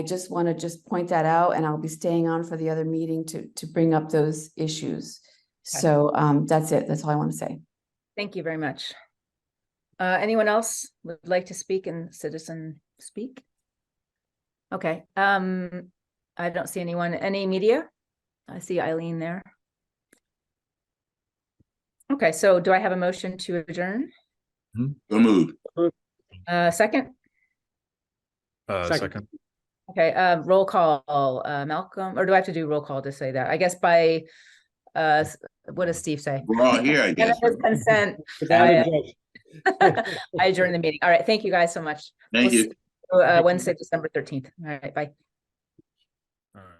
just want to point that out, and I'll be staying on for the other meeting to bring up those issues.
Okay.
So that's it. That's all I want to say.
Thank you very much. Anyone else would like to speak in citizen speak? Okay, I don't see anyone. Any media? I see Eileen there. Okay, so do I have a motion to adjourn?
So moved.
Second?
Second.
Okay, roll call, Malcolm, or do I have to do roll call to say that? I guess by, what does Steve say?
We're all here, I guess.
Unanimous consent.
Without
I
objection.
I adjourn the meeting. All right, thank you guys so much.
Thank
We'll
you.
see you, Wednesday, December 13th. All right, bye.
All right.